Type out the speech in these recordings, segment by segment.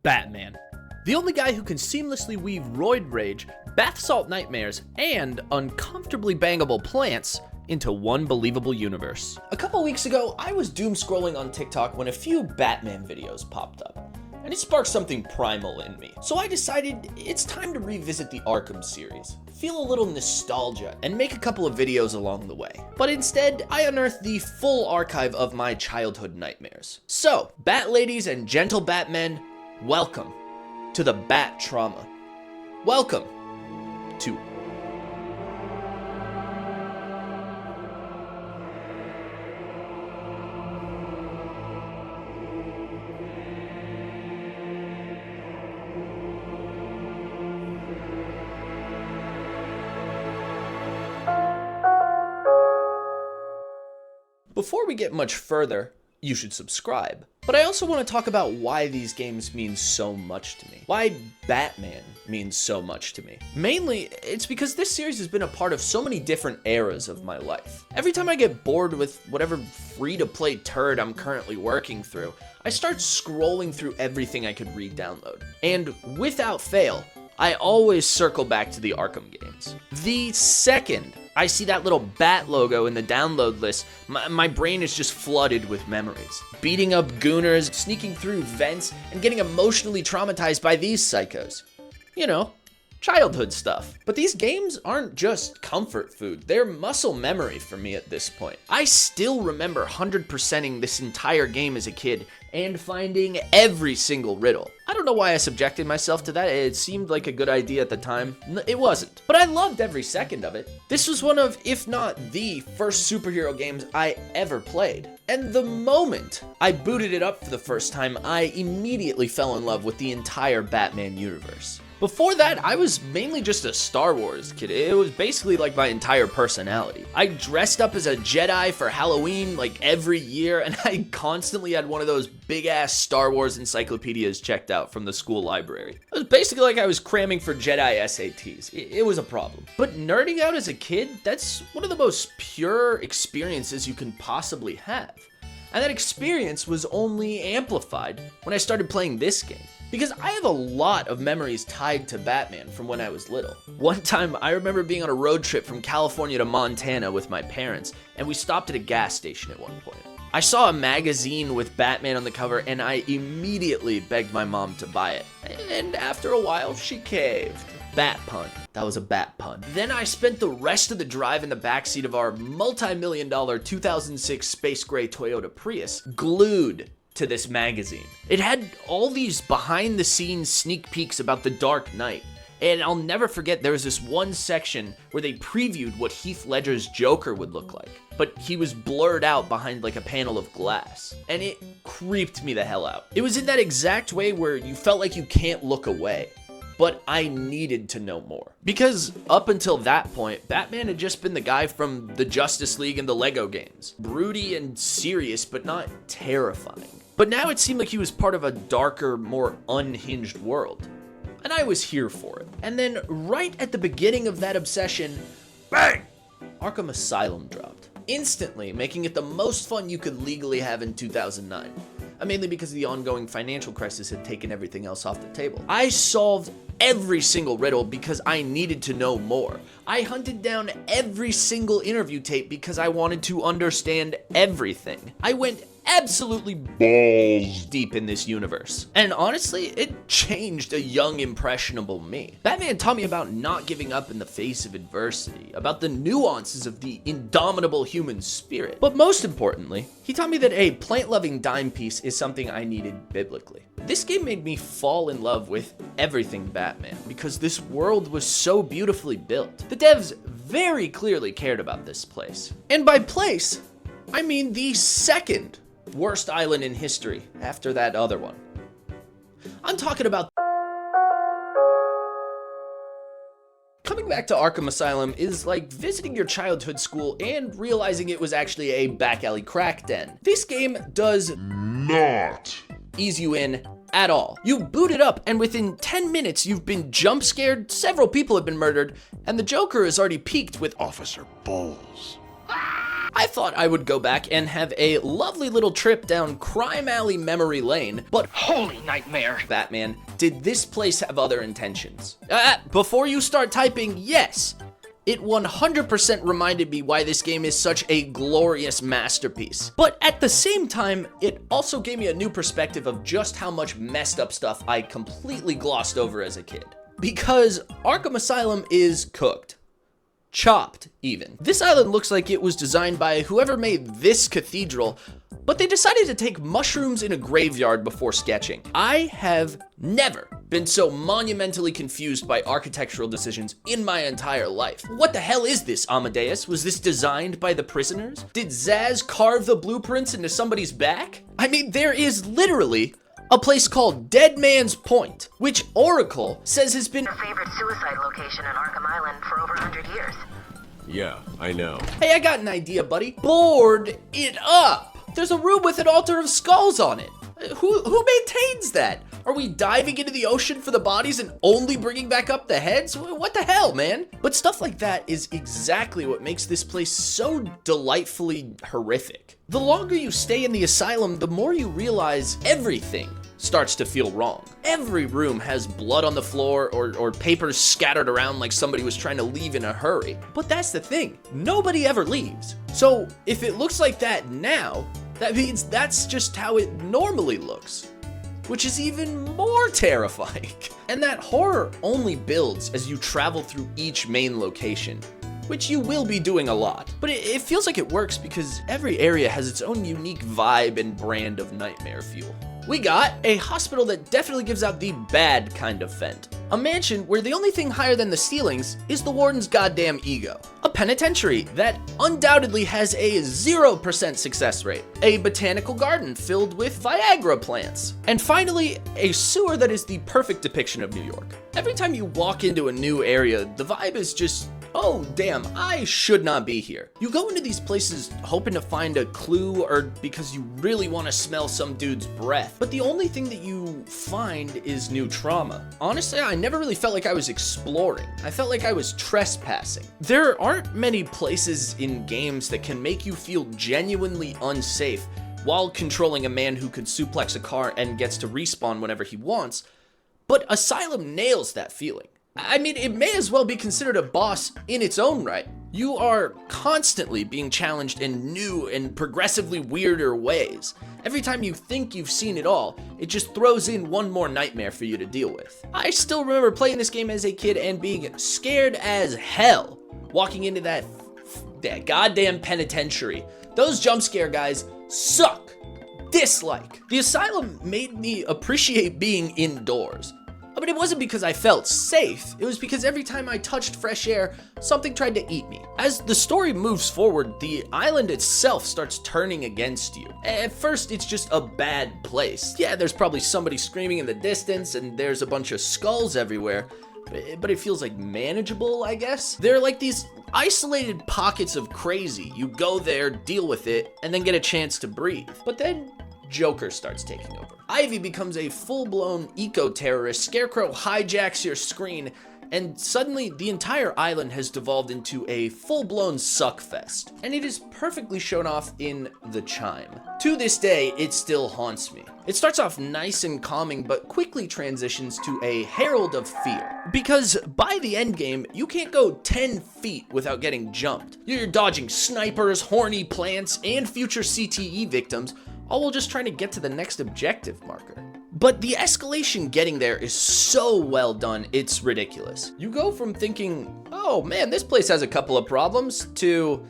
Batman. The only guy who can seamlessly weave roid rage, bath salt nightmares, and uncomfortably bangable plants into one believable universe. A couple weeks ago, I was doom scrolling on TikTok when a few Batman videos popped up, and it sparked something primal in me. So I decided it's time to revisit the Arkham series, feel a little nostalgia, and make a couple of videos along the way. But instead, I unearthed the full archive of my childhood nightmares. So, Bat ladies and gentle Batmen, welcome to the Bat Trauma. Welcome to Before we get much further, you should subscribe. But I also want to talk about why these games mean so much to me. Why Batman means so much to me. Mainly, it's because this series has been a part of so many different eras of my life. Every time I get bored with whatever free-to-play turd I'm currently working through, I start scrolling through everything I could re-download. And without fail, I always circle back to the Arkham games. The second I see that little bat logo in the download list, my brain is just flooded with memories. Beating up gooners, sneaking through vents, and getting emotionally traumatized by these psychos. You know, childhood stuff. But these games aren't just comfort food, they're muscle memory for me at this point. I still remember 100%ing this entire game as a kid and finding every single riddle. I don't know why I subjected myself to that. It seemed like a good idea at the time. It wasn't. But I loved every second of it. This was one of, if not the first superhero games I ever played. And the moment I booted it up for the first time, I immediately fell in love with the entire Batman universe. Before that, I was mainly just a Star Wars kid. It was basically like my entire personality. I dressed up as a Jedi for Halloween like every year, and I constantly had one of those big-ass Star Wars encyclopedias checked out from the school library. It was basically like I was cramming for Jedi SATs. It was a problem. But nerding out as a kid, that's one of the most pure experiences you can possibly have. And that experience was only amplified when I started playing this game. Because I have a lot of memories tied to Batman from when I was little. One time, I remember being on a road trip from California to Montana with my parents, and we stopped at a gas station at one point. I saw a magazine with Batman on the cover, and I immediately begged my mom to buy it. And after a while, she caved. Bat pun. That was a bat pun. Then I spent the rest of the drive in the backseat of our multi-million-dollar 2006 space gray Toyota Prius, glued to this magazine. It had all these behind-the-scenes sneak peeks about the Dark Knight. And I'll never forget, there was this one section where they previewed what Heath Ledger's Joker would look like. But he was blurred out behind like a panel of glass. And it creeped me the hell out. It was in that exact way where you felt like you can't look away. But I needed to know more. Because up until that point, Batman had just been the guy from the Justice League and the Lego games. Broody and serious, but not terrifying. But now it seemed like he was part of a darker, more unhinged world. And I was here for it. And then right at the beginning of that obsession, bang! Arkham Asylum dropped. Instantly making it the most fun you could legally have in 2009. Mainly because the ongoing financial crisis had taken everything else off the table. I solved every single riddle because I needed to know more. I hunted down every single interview tape because I wanted to understand everything. I went absolutely balls deep in this universe. And honestly, it changed a young, impressionable me. Batman taught me about not giving up in the face of adversity, about the nuances of the indomitable human spirit. But most importantly, he taught me that a plant-loving dime piece is something I needed biblically. This game made me fall in love with everything Batman because this world was so beautifully built. The devs very clearly cared about this place. And by place, I mean the second worst island in history after that other one. I'm talking about... Coming back to Arkham Asylum is like visiting your childhood school and realizing it was actually a back alley crack den. This game does not ease you in at all. You boot it up and within 10 minutes you've been jump scared, several people have been murdered, and the Joker is already peaked with Officer Bowles. I thought I would go back and have a lovely little trip down Crime Alley memory lane, but holy nightmare. Batman, did this place have other intentions? Before you start typing, yes, it 100% reminded me why this game is such a glorious masterpiece. But at the same time, it also gave me a new perspective of just how much messed up stuff I completely glossed over as a kid. Because Arkham Asylum is cooked. Chopped, even. This island looks like it was designed by whoever made this cathedral, but they decided to take mushrooms in a graveyard before sketching. I have never been so monumentally confused by architectural decisions in my entire life. What the hell is this, Amadeus? Was this designed by the prisoners? Did Zaz carve the blueprints into somebody's back? I mean, there is literally a place called Dead Man's Point, which Oracle says has been your favorite suicide location in Arkham Island for over 100 years. Yeah, I know. Hey, I got an idea, buddy. Board it up! There's a room with an altar of skulls on it. Who maintains that? Are we diving into the ocean for the bodies and only bringing back up the heads? What the hell, man? But stuff like that is exactly what makes this place so delightfully horrific. The longer you stay in the asylum, the more you realize everything starts to feel wrong. Every room has blood on the floor or papers scattered around like somebody was trying to leave in a hurry. But that's the thing, nobody ever leaves. So if it looks like that now, that means that's just how it normally looks, which is even more terrifying. And that horror only builds as you travel through each main location, which you will be doing a lot. But it feels like it works because every area has its own unique vibe and brand of nightmare fuel. We got a hospital that definitely gives out the bad kind of vent. A mansion where the only thing higher than the ceilings is the warden's goddamn ego. A penitentiary that undoubtedly has a 0% success rate. A botanical garden filled with Viagra plants. And finally, a sewer that is the perfect depiction of New York. Every time you walk into a new area, the vibe is just, oh damn, I should not be here. You go into these places hoping to find a clue or because you really want to smell some dude's breath, but the only thing that you find is new trauma. Honestly, I never really felt like I was exploring. I felt like I was trespassing. There aren't many places in games that can make you feel genuinely unsafe while controlling a man who can suplex a car and gets to respawn whenever he wants, but Asylum nails that feeling. I mean, it may as well be considered a boss in its own right. You are constantly being challenged in new and progressively weirder ways. Every time you think you've seen it all, it just throws in one more nightmare for you to deal with. I still remember playing this game as a kid and being scared as hell walking into that goddamn penitentiary. Those jump scare guys suck. Dislike. The Asylum made me appreciate being indoors. But it wasn't because I felt safe, it was because every time I touched fresh air, something tried to eat me. As the story moves forward, the island itself starts turning against you. At first, it's just a bad place. Yeah, there's probably somebody screaming in the distance, and there's a bunch of skulls everywhere, but it feels like manageable, I guess? There are like these isolated pockets of crazy. You go there, deal with it, and then get a chance to breathe. But then Joker starts taking over. Ivy becomes a full-blown eco-terrorist, Scarecrow hijacks your screen, and suddenly the entire island has devolved into a full-blown suckfest. And it is perfectly shown off in the chime. To this day, it still haunts me. It starts off nice and calming, but quickly transitions to a herald of fear. Because by the end game, you can't go 10 feet without getting jumped. You're dodging snipers, horny plants, and future CTE victims, all while just trying to get to the next objective marker. But the escalation getting there is so well done, it's ridiculous. You go from thinking, oh man, this place has a couple of problems, to,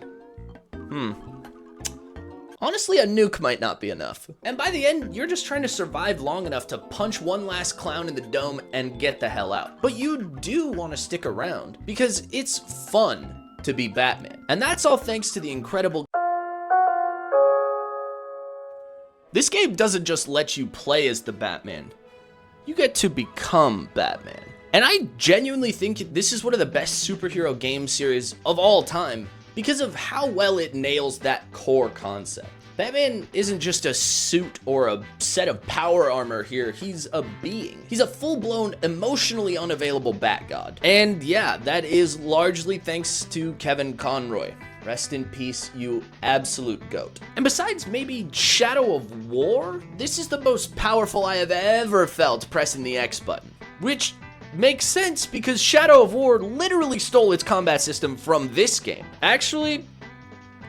honestly, a nuke might not be enough. And by the end, you're just trying to survive long enough to punch one last clown in the dome and get the hell out. But you do want to stick around, because it's fun to be Batman. And that's all thanks to the incredible. This game doesn't just let you play as the Batman, you get to become Batman. And I genuinely think this is one of the best superhero game series of all time because of how well it nails that core concept. Batman isn't just a suit or a set of power armor here, he's a being. He's a full-blown, emotionally unavailable bat god. And yeah, that is largely thanks to Kevin Conroy. Rest in peace, you absolute goat. And besides maybe Shadow of War, this is the most powerful I have ever felt pressing the X button. Which makes sense because Shadow of War literally stole its combat system from this game. Actually,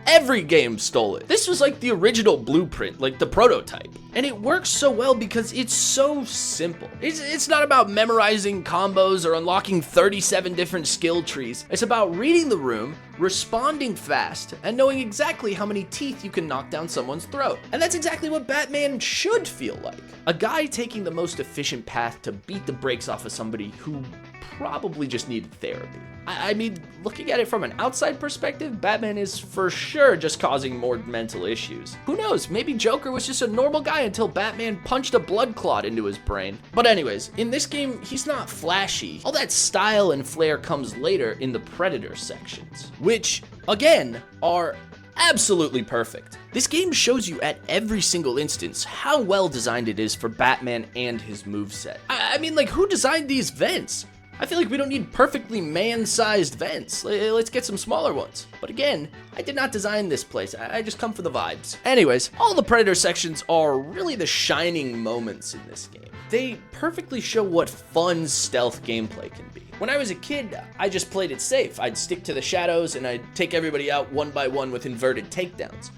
every game stole it. This was like the original blueprint, like the prototype. And it works so well because it's so simple. It's not about memorizing combos or unlocking 37 different skill trees. It's about reading the room, responding fast, and knowing exactly how many teeth you can knock down someone's throat. And that's exactly what Batman should feel like. A guy taking the most efficient path to beat the brakes off of somebody who probably just needed therapy. I mean, looking at it from an outside perspective, Batman is for sure just causing more mental issues. Who knows, maybe Joker was just a normal guy until Batman punched a blood clot into his brain. But anyways, in this game, he's not flashy. All that style and flair comes later in the Predator sections, which, again, are absolutely perfect. This game shows you at every single instance how well designed it is for Batman and his moveset. I mean, like, who designed these vents? I feel like we don't need perfectly man-sized vents. Let's get some smaller ones. But again, I did not design this place. I just come for the vibes. Anyways, all the Predator sections are really the shining moments in this game. They perfectly show what fun stealth gameplay can be. When I was a kid, I just played it safe. I'd stick to the shadows and I'd take everybody out one by one with inverted takedowns.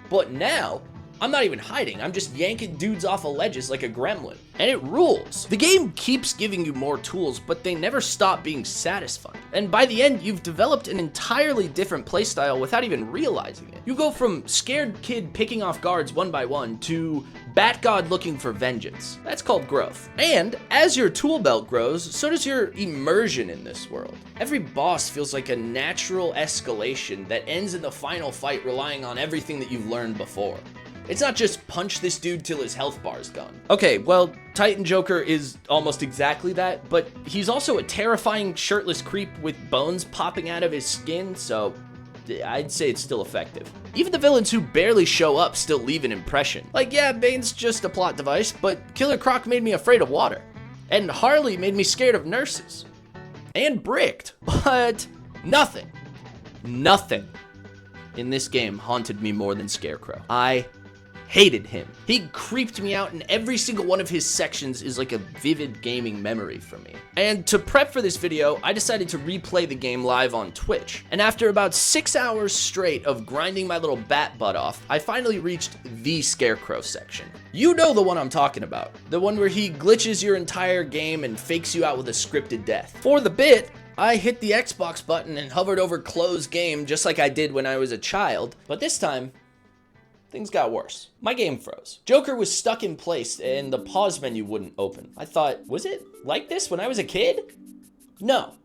But now, I'm not even hiding, I'm just yanking dudes off of ledges like a gremlin. And it rules. The game keeps giving you more tools, but they never stop being satisfying. And by the end, you've developed an entirely different playstyle without even realizing it. You go from scared kid picking off guards one by one to Bat God looking for vengeance. That's called growth. And as your tool belt grows, so does your immersion in this world. Every boss feels like a natural escalation that ends in the final fight relying on everything that you've learned before. It's not just punch this dude till his health bar's gone. Okay, well, Titan Joker is almost exactly that, but he's also a terrifying shirtless creep with bones popping out of his skin, so I'd say it's still effective. Even the villains who barely show up still leave an impression. Like, yeah, Bane's just a plot device, but Killer Croc made me afraid of water. And Harley made me scared of nurses. And Bricked, but nothing in this game haunted me more than Scarecrow. I hated him. He creeped me out, and every single one of his sections is like a vivid gaming memory for me. And to prep for this video, I decided to replay the game live on Twitch. And after about 6 hours straight of grinding my little bat butt off, I finally reached the Scarecrow section. You know the one I'm talking about. The one where he glitches your entire game and fakes you out with a scripted death. For the bit, I hit the Xbox button and hovered over close game just like I did when I was a child, but this time, things got worse. My game froze. Joker was stuck in place and the pause menu wouldn't open. I thought, was it like this when I was a kid? No,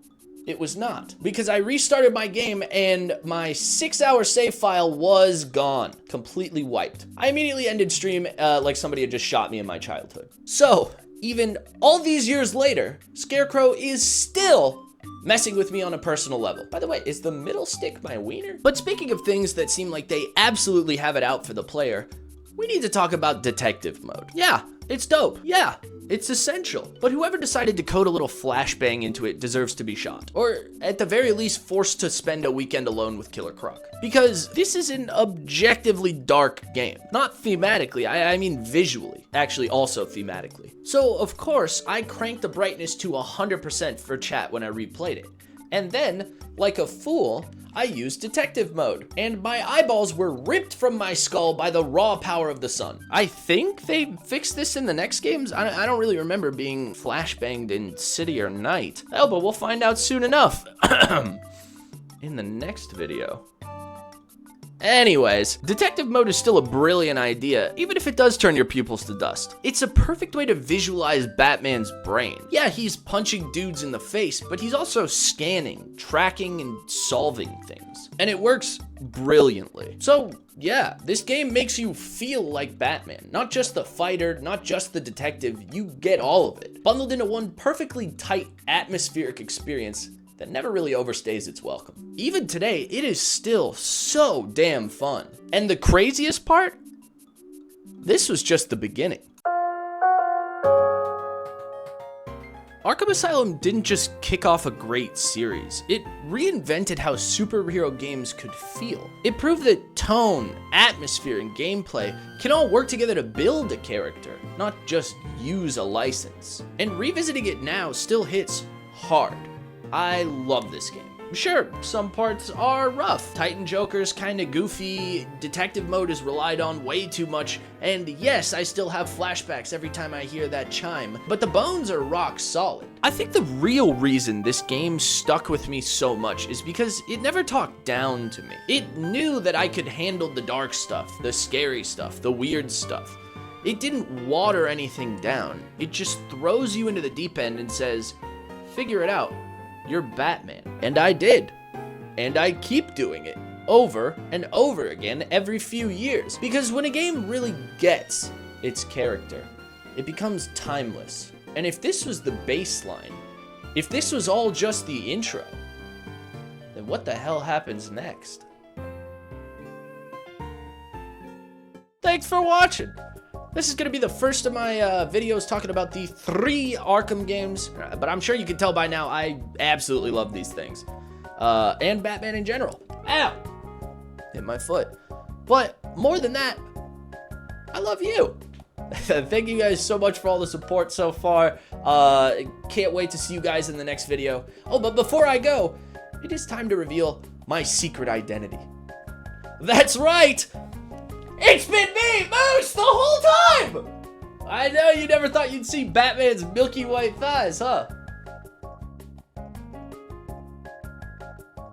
it was not. Because I restarted my game and my 6-hour save file was gone. Completely wiped. I immediately ended stream like somebody had just shot me in my childhood. So, even all these years later, Scarecrow is still messing with me on a personal level. By the way, is the middle stick my wiener? But speaking of things that seem like they absolutely have it out for the player, we need to talk about detective mode. Yeah, it's dope. Yeah, it's essential. But whoever decided to code a little flashbang into it deserves to be shot. Or at the very least, forced to spend a weekend alone with Killer Croc. Because this is an objectively dark game. Not thematically, I mean visually. Actually, also thematically. So, of course, I cranked the brightness to 100% for chat when I replayed it. And then, like a fool, I used detective mode, and my eyeballs were ripped from my skull by the raw power of the sun. I think they fixed this in the next games. I don't really remember being flashbanged in City or Night. Oh, but we'll find out soon enough. In the next video. Anyways, detective mode is still a brilliant idea, even if it does turn your pupils to dust. It's a perfect way to visualize Batman's brain. Yeah, he's punching dudes in the face, but he's also scanning, tracking, and solving things. And it works brilliantly. So, yeah, this game makes you feel like Batman. Not just the fighter, not just the detective, you get all of it. Bundled into one perfectly tight, atmospheric experience that never really overstays its welcome. Even today, it is still so damn fun. And the craziest part? this was just the beginning. Arkham Asylum didn't just kick off a great series, it reinvented how superhero games could feel. It proved that tone, atmosphere, and gameplay can all work together to build a character, not just use a license. And revisiting it now still hits hard. I love this game. Sure, some parts are rough. Titan Joker's kinda goofy, detective mode is relied on way too much, and yes, I still have flashbacks every time I hear that chime, but the bones are rock solid. I think the real reason this game stuck with me so much is because it never talked down to me. It knew that I could handle the dark stuff, the scary stuff, the weird stuff. It didn't water anything down. It just throws you into the deep end and says, figure it out. You're Batman. And I did. And I keep doing it over and over again every few years. Because when a game really gets its character, it becomes timeless. And if this was the baseline, if this was all just the intro, then what the hell happens next? Thanks for watching. This is going to be the first of my videos talking about the 3 Arkham games, but I'm sure you can tell by now I absolutely love these things. And Batman in general. Ow! Hit my foot. But more than that, I love you. Thank you guys so much for all the support so far. Can't wait to see you guys in the next video. Oh, but before I go, it is time to reveal my secret identity. That's right! It's been me, Moose, the whole time! I know you never thought you'd see Batman's milky white thighs, huh?